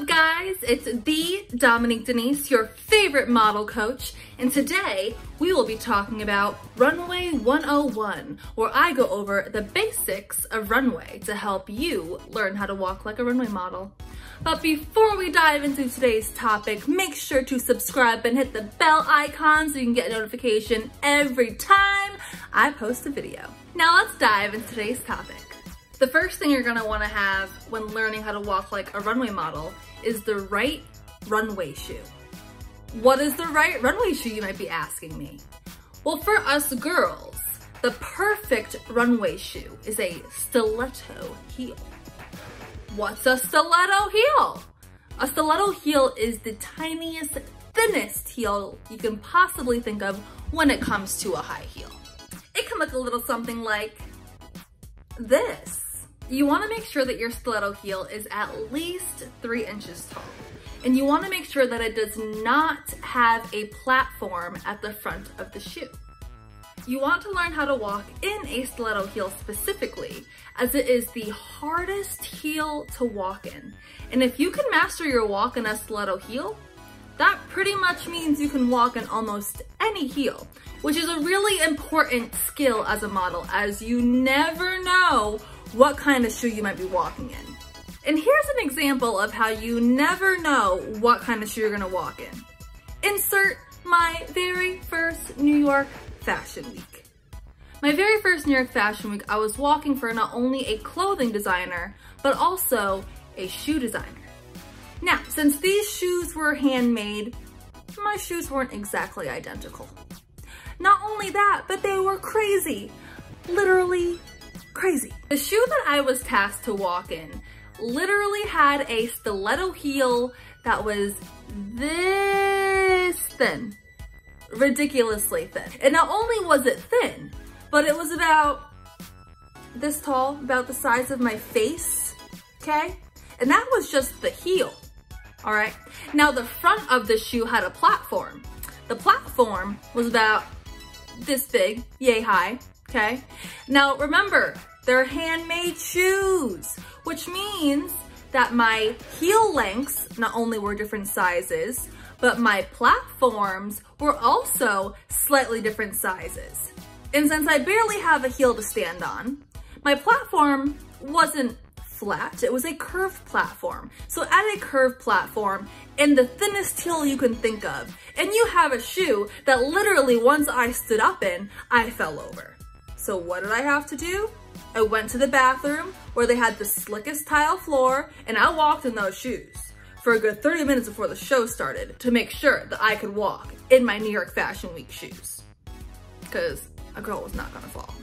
up, guys? It's the Dominique Denise, your favorite model coach, and today we will be talking about Runway 101, where I go over the basics of runway to help you learn how to walk like a runway model. But before we dive into today's topic, make sure to subscribe and hit the bell icon so you can get a notification every time I post a video. Now let's dive into today's topic. The first thing you're gonna wanna have when learning how to walk like a runway model is the right runway shoe. What is the right runway shoe, you might be asking me? Well, for us girls, the perfect runway shoe is a stiletto heel. What's a stiletto heel? A stiletto heel is the tiniest, thinnest heel you can possibly think of when it comes to a high heel. It can look a little something like this. You want to make sure that your stiletto heel is at least 3 inches tall. And you want to make sure that it does not have a platform at the front of the shoe. You want to learn how to walk in a stiletto heel specifically, as it is the hardest heel to walk in. And if you can master your walk in a stiletto heel, that pretty much means you can walk in almost any heel, which is a really important skill as a model, as you never know what kind of shoe you might be walking in. And here's an example of how you never know what kind of shoe you're gonna walk in. Insert my very first New York Fashion Week. My very first New York Fashion Week, I was walking for not only a clothing designer, but also a shoe designer. Now, since these shoes were handmade, my shoes weren't exactly identical. Not only that, but they were crazy, literally crazy. The shoe that I was tasked to walk in literally had a stiletto heel that was this thin, ridiculously thin. And not only was it thin, but it was about this tall, about the size of my face, okay? And that was just the heel, all right? Now the front of the shoe had a platform. The platform was about this big, yay high, okay? Now remember, they're handmade shoes, which means that my heel lengths not only were different sizes, but my platforms were also slightly different sizes. And since I barely have a heel to stand on, my platform wasn't flat, it was a curved platform. So at a curved platform, in the thinnest heel you can think of, and you have a shoe that literally once I stood up in, I fell over. So what did I have to do? I went to the bathroom where they had the slickest tile floor, and I walked in those shoes for a good 30 minutes before the show started to make sure that I could walk in my New York Fashion Week shoes, because a girl was not gonna fall.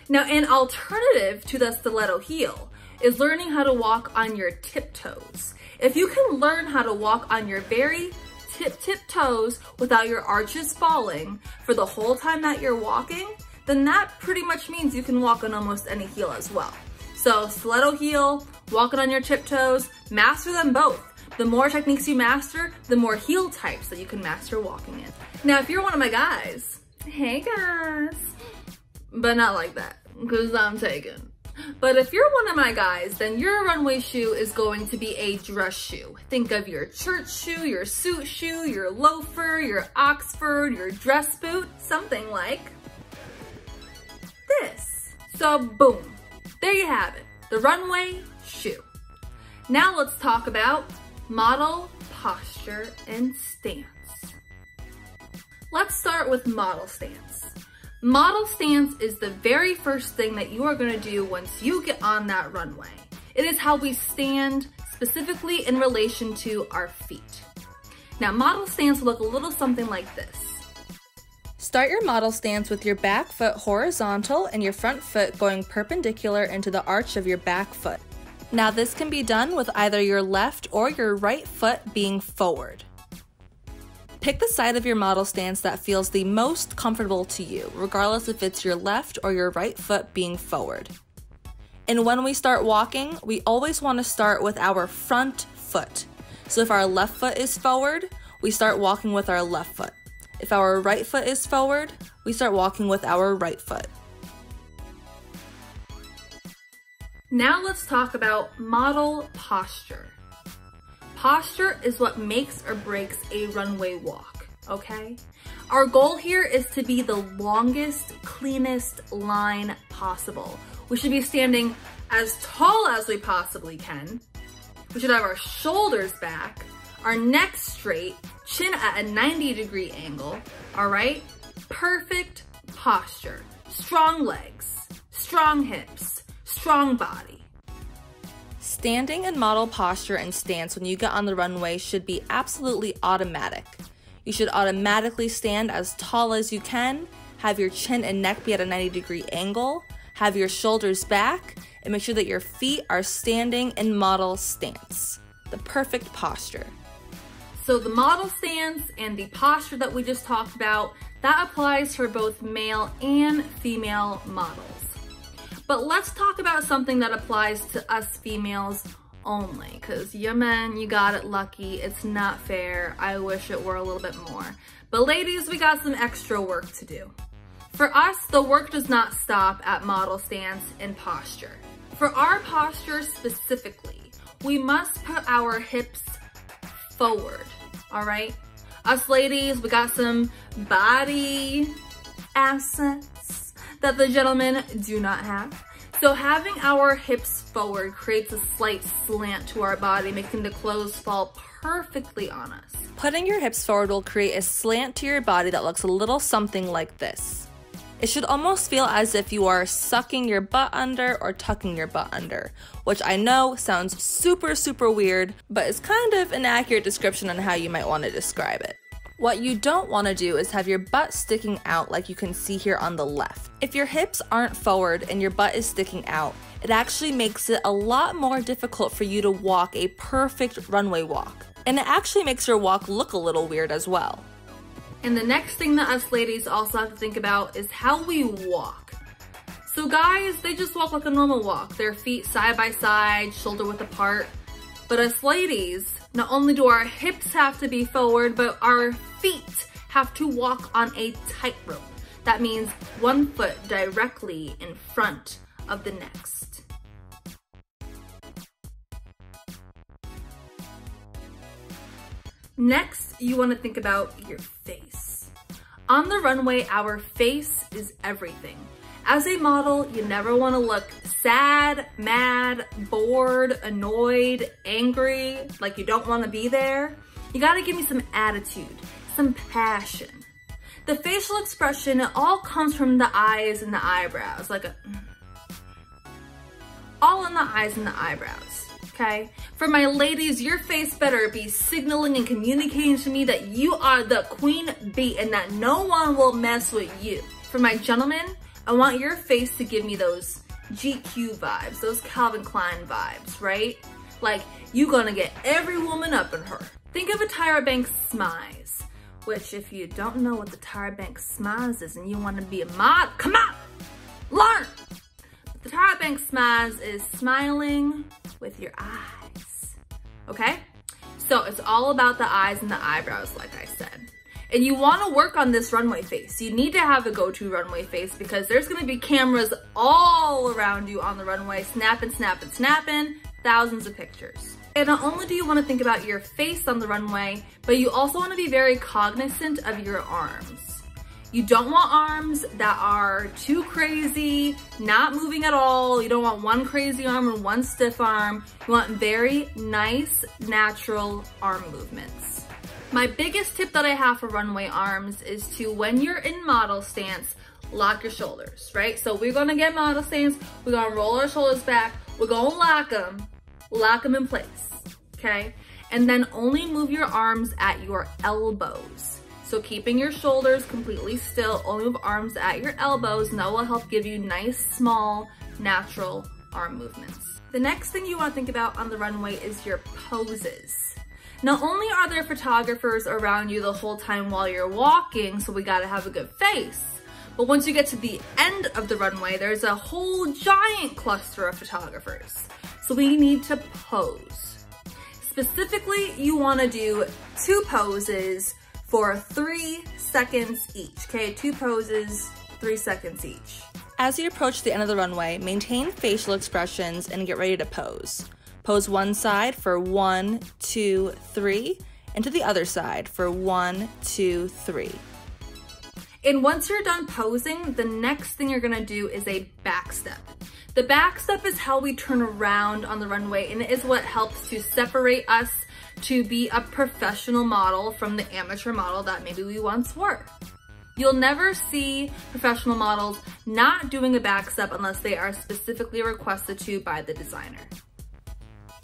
Now, an alternative to the stiletto heel is learning how to walk on your tiptoes. If you can learn how to walk on your very tip toes without your arches falling for the whole time that you're walking, then that pretty much means you can walk on almost any heel as well. So stiletto heel, walking on your tiptoes, master them both. The more techniques you master, the more heel types that you can master walking in. Now, if you're one of my guys, hey guys, but not like that, because I'm taken. But if you're one of my guys, then your runway shoe is going to be a dress shoe. Think of your church shoe, your suit shoe, your loafer, your Oxford, your dress boot, something like this. So boom, there you have it, the runway shoe. Now let's talk about model posture and stance. Let's start with model stance. Model stance is the very first thing that you are gonna do once you get on that runway. It is how we stand specifically in relation to our feet. Now, model stance will look a little something like this. Start your model stance with your back foot horizontal and your front foot going perpendicular into the arch of your back foot. Now this can be done with either your left or your right foot being forward. Pick the side of your model stance that feels the most comfortable to you, regardless if it's your left or your right foot being forward. And when we start walking, we always want to start with our front foot. So if our left foot is forward, we start walking with our left foot. If our right foot is forward, we start walking with our right foot. Now let's talk about model posture. posture is what makes or breaks a runway walk, okay? Our goal here is to be the longest, cleanest line possible. We should be standing as tall as we possibly can. We should have our shoulders back, our neck straight, chin at a 90-degree angle, all right? Perfect posture. Strong legs, strong hips, strong body. Standing in model posture and stance when you get on the runway should be absolutely automatic. You should automatically stand as tall as you can, have your chin and neck be at a 90-degree angle, have your shoulders back, and make sure that your feet are standing in model stance. The perfect posture. So the model stance and the posture that we just talked about, that applies for both male and female models. But let's talk about something that applies to us females only, because you men, you got it lucky. It's not fair. I wish it were a little bit more. But ladies, we got some extra work to do. For us, the work does not stop at model stance and posture. For our posture specifically, we must put our hips forward, all right? Us ladies, we got some body assets that the gentlemen do not have. So having our hips forward creates a slight slant to our body, making the clothes fall perfectly on us. Putting your hips forward will create a slant to your body that looks a little something like this. It should almost feel as if you are sucking your butt under or tucking your butt under, which I know sounds super weird, but is kind of an accurate description on how you might want to describe it. What you don't want to do is have your butt sticking out like you can see here on the left. If your hips aren't forward and your butt is sticking out, it actually makes it a lot more difficult for you to walk a perfect runway walk. And it actually makes your walk look a little weird as well. And the next thing that us ladies also have to think about is how we walk. So guys, they just walk like a normal walk. Their feet side by side, shoulder width apart. But us ladies, not only do our hips have to be forward, but our feet have to walk on a tightrope. That means one foot directly in front of the next. Next, you want to think about your face. On the runway, our face is everything. As a model, you never want to look sad, mad, bored, annoyed, angry, like you don't want to be there. You got to give me some attitude, some passion. The facial expression, it all comes from the eyes and the eyebrows, all in the eyes and the eyebrows, okay? For my ladies, your face better be signaling and communicating to me that you are the queen bee and that no one will mess with you. For my gentlemen, I want your face to give me those GQ vibes, those Calvin Klein vibes, right? Like, you gonna get every woman up in her. Think of a Tyra Banks smize, which if you don't know what the Tyra Banks smize is and you wanna be a mod, come on, learn! The Tyra Banks smize is smiling with your eyes, okay? So it's all about the eyes and the eyebrows, like I said. And you want to work on this runway face. You need to have a go-to runway face because there's going to be cameras all around you on the runway, snapping, thousands of pictures. And not only do you want to think about your face on the runway, but you also want to be very cognizant of your arms. You don't want arms that are too crazy, not moving at all. You don't want one crazy arm and one stiff arm. You want very nice, natural arm movements. My biggest tip that I have for runway arms is to, when you're in model stance, lock your shoulders, right? So we're gonna get model stance, we're gonna roll our shoulders back, we're gonna lock them in place, okay? And then only move your arms at your elbows. So keeping your shoulders completely still, only move arms at your elbows, and that will help give you nice, small, natural arm movements. The next thing you wanna think about on the runway is your poses. Not only are there photographers around you the whole time while you're walking, so we gotta have a good face, but once you get to the end of the runway, there's a whole giant cluster of photographers. So we need to pose. Specifically, you wanna do 2 poses for 3 seconds each, okay? 2 poses, 3 seconds each. As you approach the end of the runway, maintain facial expressions and get ready to pose. Pose one side for 1, 2, 3, and to the other side for 1, 2, 3. And once you're done posing, the next thing you're gonna do is a backstep. The backstep is how we turn around on the runway, and it is what helps to separate us to be a professional model from the amateur model that maybe we once were. You'll never see professional models not doing a backstep unless they are specifically requested to by the designer.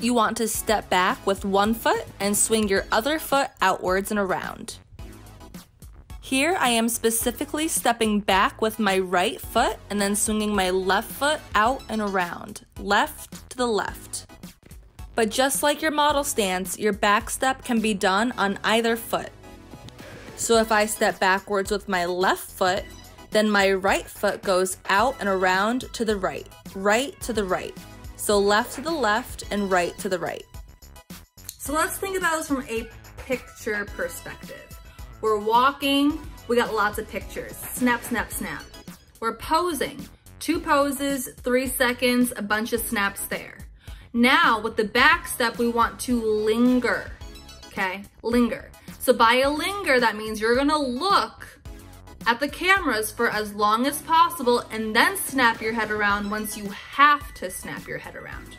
You want to step back with one foot and swing your other foot outwards and around. Here I am specifically stepping back with my right foot and then swinging my left foot out and around, left to the left. But just like your model stance, your backstep can be done on either foot. So if I step backwards with my left foot, then my right foot goes out and around to the right, right to the right. So left to the left and right to the right. So let's think about this from a picture perspective. We're walking, we got lots of pictures. Snap, snap, snap. We're posing, 2 poses, 3 seconds, a bunch of snaps there. Now with the back step, we want to linger, okay? Linger. So by a linger, that means you're gonna look at the cameras for as long as possible and then snap your head around once you have to snap your head around.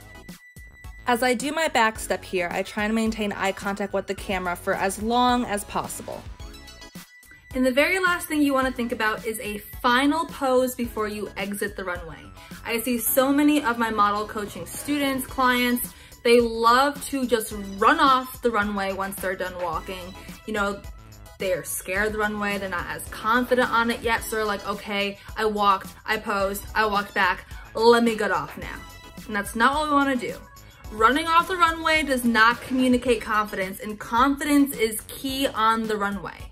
As I do my back step here, I try to maintain eye contact with the camera for as long as possible. And the very last thing you want to think about is a final pose before you exit the runway. I see so many of my model coaching students, clients, they love to just run off the runway once they're done walking. You know, they're scared of the runway, they're not as confident on it yet, so they're like, okay, I walked, I posed, I walked back, let me get off now. And that's not what we want to do. Running off the runway does not communicate confidence, and confidence is key on the runway.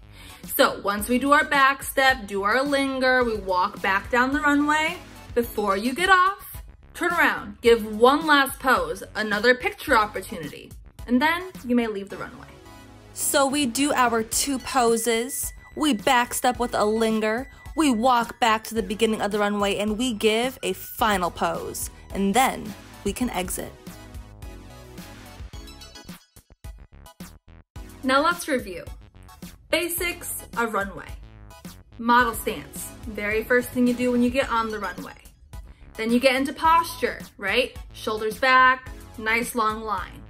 So once we do our back step, do our linger, we walk back down the runway. Before you get off, turn around, give one last pose, another picture opportunity, and then you may leave the runway. So we do our 2 poses, we backstep with a linger, we walk back to the beginning of the runway, and we give a final pose, and then we can exit. Now let's review. Basics of runway. Model stance, very first thing you do when you get on the runway. Then you get into posture, right? Shoulders back, nice long line.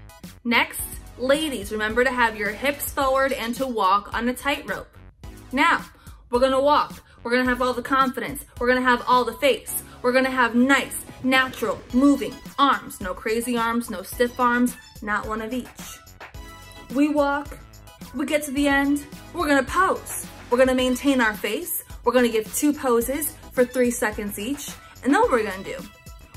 Next, ladies, remember to have your hips forward and to walk on a tightrope. Now, we're gonna walk. We're gonna have all the confidence. We're gonna have all the face. We're gonna have nice, natural, moving arms. No crazy arms, no stiff arms, not one of each. We walk, we get to the end, we're gonna pose. We're gonna maintain our face. We're gonna give 2 poses for 3 seconds each. And then what we're gonna do,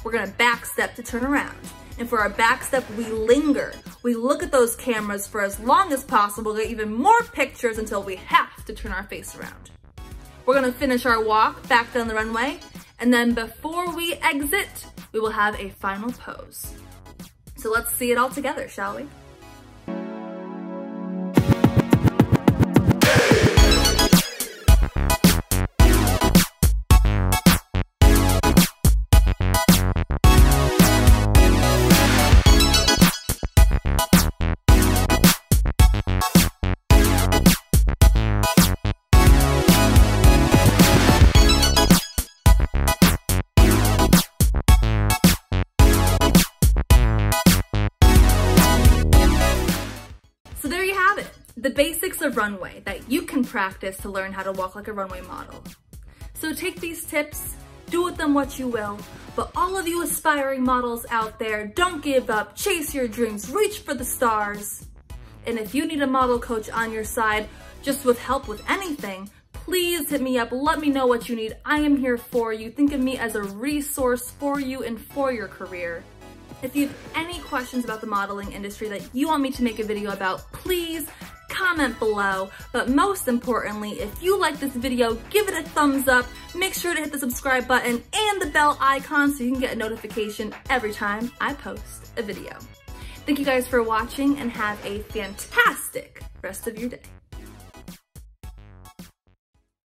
we're gonna backstep to turn around. And for our backstep, we linger. We look at those cameras for as long as possible, get even more pictures until we have to turn our face around. We're gonna finish our walk back down the runway. And then before we exit, we will have a final pose. So let's see it all together, shall we? The basics of runway that you can practice to learn how to walk like a runway model. So take these tips, do with them what you will, but all of you aspiring models out there, don't give up, chase your dreams, reach for the stars. And if you need a model coach on your side, just with help with anything, please hit me up, let me know what you need. I am here for you. Think of me as a resource for you and for your career. If you have any questions about the modeling industry that you want me to make a video about, please comment below. But most importantly, if you like this video, give it a thumbs up, make sure to hit the subscribe button and the bell icon so you can get a notification every time I post a video. Thank you guys for watching and have a fantastic rest of your day.